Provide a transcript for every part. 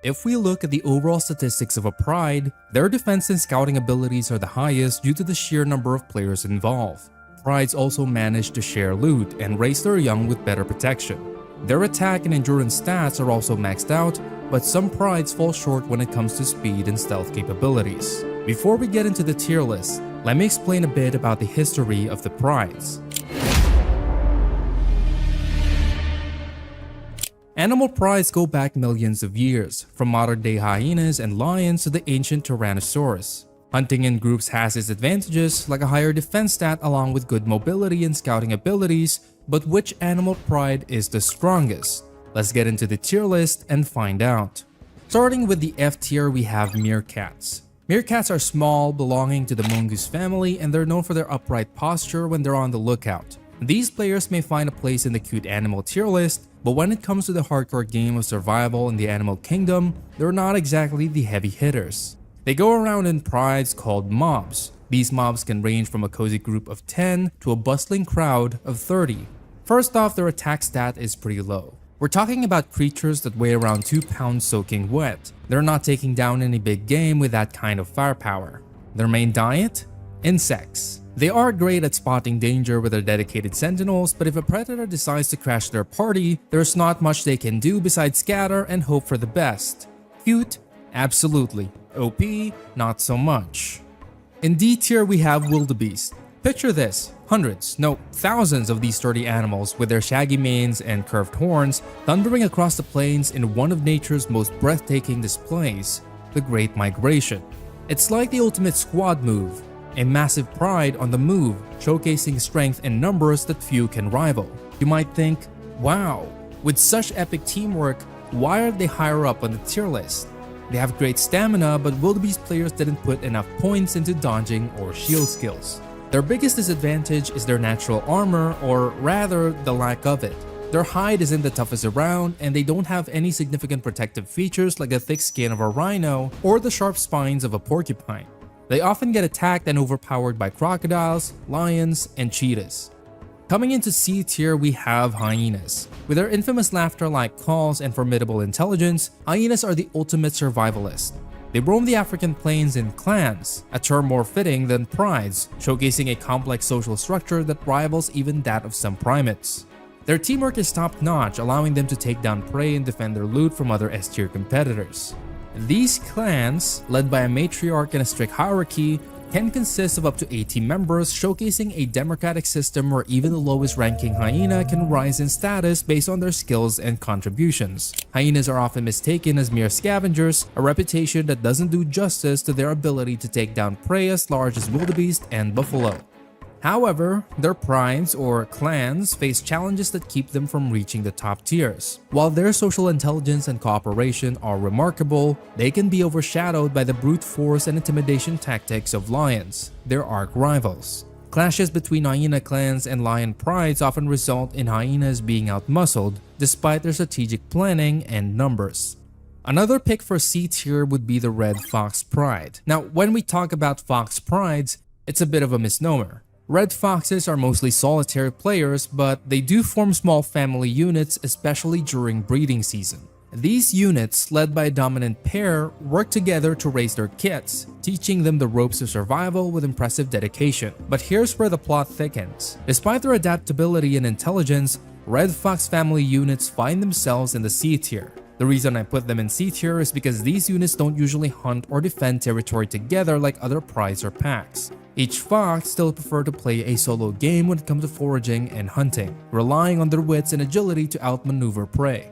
If we look at the overall statistics of a pride, their defense and scouting abilities are the highest due to the sheer number of players involved. Prides also manage to share loot and raise their young with better protection. Their attack and endurance stats are also maxed out, but some prides fall short when it comes to speed and stealth capabilities. Before we get into the tier list, let me explain a bit about the history of the prides. Animal prides go back millions of years, from modern-day hyenas and lions to the ancient Tyrannosaurus. Hunting in groups has its advantages, like a higher defense stat along with good mobility and scouting abilities, but which animal pride is the strongest? Let's get into the tier list and find out. Starting with the F tier, we have meerkats. Meerkats are small, belonging to the mongoose family, and they're known for their upright posture when they're on the lookout. These players may find a place in the cute animal tier list, but when it comes to the hardcore game of survival in the animal kingdom, they're not exactly the heavy hitters. They go around in prides called mobs. These mobs can range from a cozy group of 10 to a bustling crowd of 30. First off, their attack stat is pretty low. We're talking about creatures that weigh around 2 pounds soaking wet. They're not taking down any big game with that kind of firepower. Their main diet? Insects. They are great at spotting danger with their dedicated sentinels, but if a predator decides to crash their party, there's not much they can do besides scatter and hope for the best. Cute? Absolutely. OP? Not so much. In D tier, we have Wildebeest. Picture this, hundreds, no, thousands of these sturdy animals with their shaggy manes and curved horns thundering across the plains in one of nature's most breathtaking displays, the Great Migration. It's like the ultimate squad move, a massive pride on the move, showcasing strength and numbers that few can rival. You might think, wow, with such epic teamwork, why are they higher up on the tier list? They have great stamina, but Wildebeest players didn't put enough points into dodging or shield skills. Their biggest disadvantage is their natural armor, or rather, the lack of it. Their hide isn't the toughest around, and they don't have any significant protective features like the thick skin of a rhino or the sharp spines of a porcupine. They often get attacked and overpowered by crocodiles, lions, and cheetahs. Coming into C tier, we have hyenas. With their infamous laughter-like calls and formidable intelligence, hyenas are the ultimate survivalist. They roam the African plains in clans, a term more fitting than prides, showcasing a complex social structure that rivals even that of some primates. Their teamwork is top-notch, allowing them to take down prey and defend their loot from other S-tier competitors. These clans, led by a matriarch and a strict hierarchy, can consist of up to 80 members, showcasing a democratic system where even the lowest ranking hyena can rise in status based on their skills and contributions. Hyenas are often mistaken as mere scavengers, a reputation that doesn't do justice to their ability to take down prey as large as wildebeest and buffalo. However, their prides or clans face challenges that keep them from reaching the top tiers. While their social intelligence and cooperation are remarkable, they can be overshadowed by the brute force and intimidation tactics of lions, their arch rivals. Clashes between hyena clans and lion prides often result in hyenas being outmuscled despite their strategic planning and numbers. Another pick for C tier would be the red fox pride. Now, when we talk about fox prides, it's a bit of a misnomer. Red foxes are mostly solitary players, but they do form small family units, especially during breeding season. These units, led by a dominant pair, work together to raise their kits, teaching them the ropes of survival with impressive dedication. But here's where the plot thickens. Despite their adaptability and intelligence, red fox family units find themselves in the C tier. The reason I put them in C tier is because these units don't usually hunt or defend territory together like other prides or packs. Each fox still prefer to play a solo game when it comes to foraging and hunting, relying on their wits and agility to outmaneuver prey.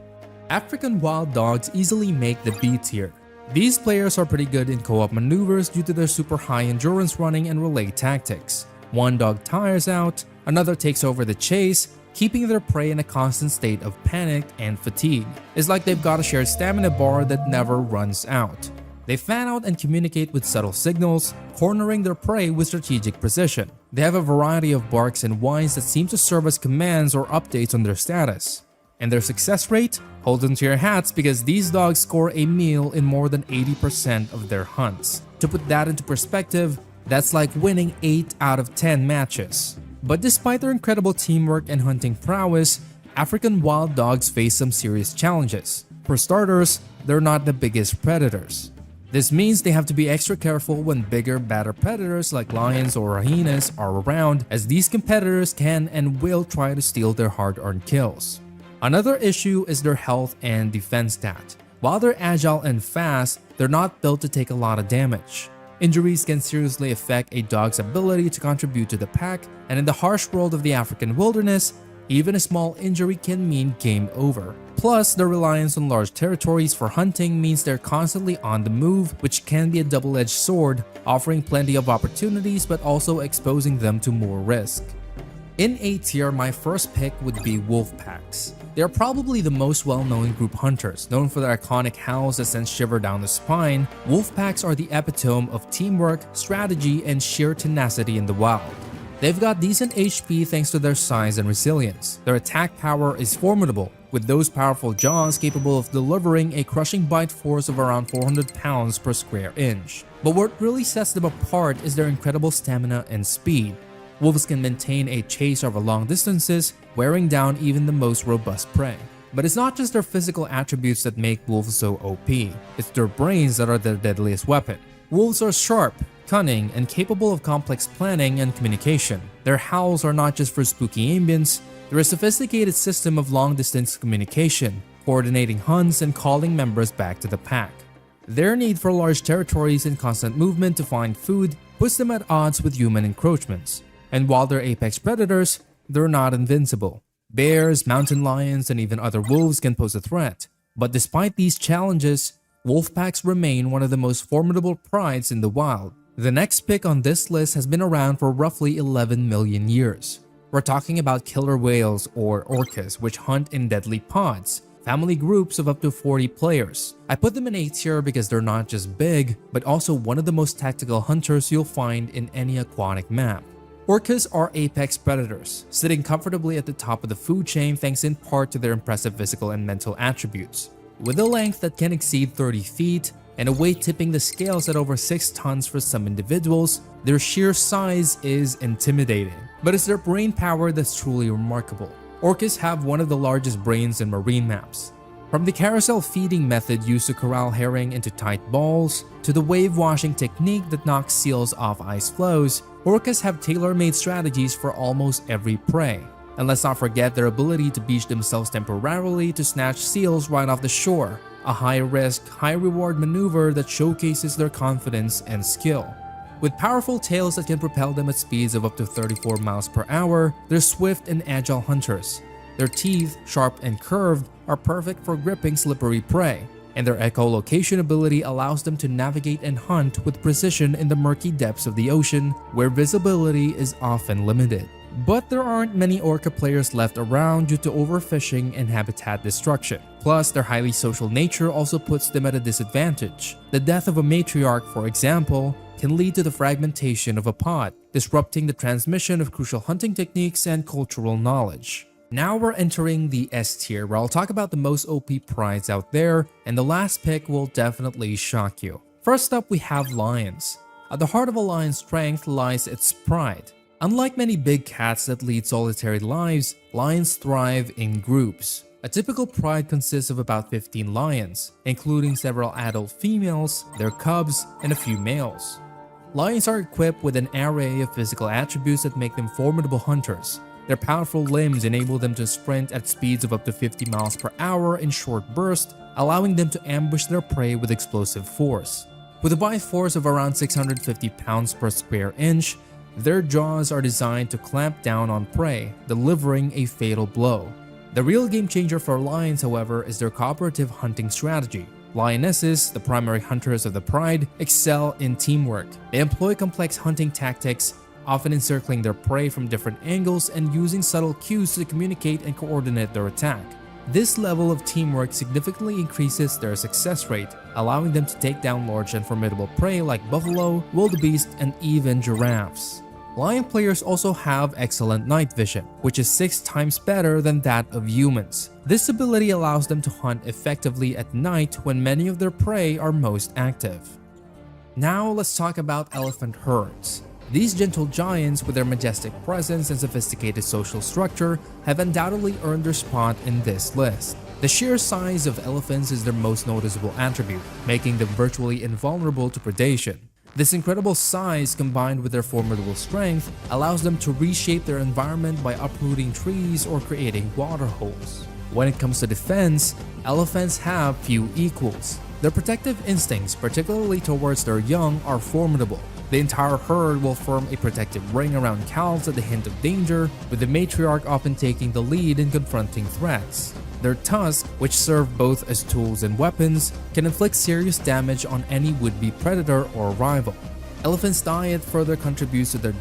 African wild dogs easily make the B tier. These players are pretty good in co-op maneuvers due to their super high endurance running and relay tactics. One dog tires out, another takes over the chase, keeping their prey in a constant state of panic and fatigue. It's like they've got a shared stamina bar that never runs out. They fan out and communicate with subtle signals, cornering their prey with strategic precision. They have a variety of barks and whines that seem to serve as commands or updates on their status. And their success rate? Hold on to your hats because these dogs score a meal in more than 80% of their hunts. To put that into perspective, that's like winning 8 out of 10 matches. But despite their incredible teamwork and hunting prowess, African wild dogs face some serious challenges. For starters, they're not the biggest predators. This means they have to be extra careful when bigger, badder predators like lions or hyenas are around, as these competitors can and will try to steal their hard-earned kills. Another issue is their health and defense stat. While they're agile and fast, they're not built to take a lot of damage. Injuries can seriously affect a dog's ability to contribute to the pack, and in the harsh world of the African wilderness, even a small injury can mean game over. Plus, their reliance on large territories for hunting means they're constantly on the move, which can be a double-edged sword, offering plenty of opportunities but also exposing them to more risk. In A tier, my first pick would be wolf packs. They are probably the most well-known group hunters. Known for their iconic howls that send shiver down the spine, wolf packs are the epitome of teamwork, strategy, and sheer tenacity in the wild. They've got decent HP thanks to their size and resilience. Their attack power is formidable, with those powerful jaws capable of delivering a crushing bite force of around 400 pounds per square inch. But what really sets them apart is their incredible stamina and speed. Wolves can maintain a chase over long distances, wearing down even the most robust prey. But it's not just their physical attributes that make wolves so OP, it's their brains that are their deadliest weapon. Wolves are sharp, cunning, and capable of complex planning and communication. Their howls are not just for spooky ambience, they're a sophisticated system of long-distance communication, coordinating hunts and calling members back to the pack. Their need for large territories and constant movement to find food puts them at odds with human encroachments. And while they're apex predators, they're not invincible. Bears, mountain lions, and even other wolves can pose a threat. But despite these challenges, wolf packs remain one of the most formidable prides in the wild. The next pick on this list has been around for roughly 11 million years. We're talking about killer whales or orcas, which hunt in deadly pods, family groups of up to 40 players. I put them in A tier because they're not just big, but also one of the most tactical hunters you'll find in any aquatic map. Orcas are apex predators, sitting comfortably at the top of the food chain thanks in part to their impressive physical and mental attributes. With a length that can exceed 30 feet and a weight tipping the scales at over 6 tons for some individuals, their sheer size is intimidating. But it's their brain power that's truly remarkable. Orcas have one of the largest brains in marine maps. From the carousel feeding method used to corral herring into tight balls, to the wave washing technique that knocks seals off ice floes, orcas have tailor-made strategies for almost every prey. And let's not forget their ability to beach themselves temporarily to snatch seals right off the shore, a high-risk, high-reward maneuver that showcases their confidence and skill. With powerful tails that can propel them at speeds of up to 34 miles per hour, they're swift and agile hunters. Their teeth, sharp and curved, are perfect for gripping slippery prey, and their echolocation ability allows them to navigate and hunt with precision in the murky depths of the ocean, where visibility is often limited. But there aren't many orca players left around due to overfishing and habitat destruction. Plus, their highly social nature also puts them at a disadvantage. The death of a matriarch, for example, can lead to the fragmentation of a pod, disrupting the transmission of crucial hunting techniques and cultural knowledge. Now we're entering the S tier, where I'll talk about the most OP prides out there, and the last pick will definitely shock you. First up, we have lions. At the heart of a lion's strength lies its pride. Unlike many big cats that lead solitary lives, lions thrive in groups. A typical pride consists of about 15 lions, including several adult females, their cubs, and a few males. Lions are equipped with an array of physical attributes that make them formidable hunters. Their powerful limbs enable them to sprint at speeds of up to 50 miles per hour in short bursts, allowing them to ambush their prey with explosive force. With a bite force of around 650 pounds per square inch, their jaws are designed to clamp down on prey, delivering a fatal blow. The real game changer for lions, however, is their cooperative hunting strategy. Lionesses, the primary hunters of the pride, excel in teamwork. They employ complex hunting tactics, often encircling their prey from different angles and using subtle cues to communicate and coordinate their attack. This level of teamwork significantly increases their success rate, allowing them to take down large and formidable prey like buffalo, wildebeest, and even giraffes. Lion players also have excellent night vision, which is 6 times better than that of humans. This ability allows them to hunt effectively at night when many of their prey are most active. Now let's talk about elephant herds. These gentle giants, with their majestic presence and sophisticated social structure, have undoubtedly earned their spot in this list. The sheer size of elephants is their most noticeable attribute, making them virtually invulnerable to predation. This incredible size, combined with their formidable strength, allows them to reshape their environment by uprooting trees or creating water holes. When it comes to defense, elephants have few equals. Their protective instincts, particularly towards their young, are formidable. The entire herd will form a protective ring around calves at the hint of danger, with the matriarch often taking the lead in confronting threats. Their tusks, which serve both as tools and weapons, can inflict serious damage on any would-be predator or rival. Elephants' diet further contributes to their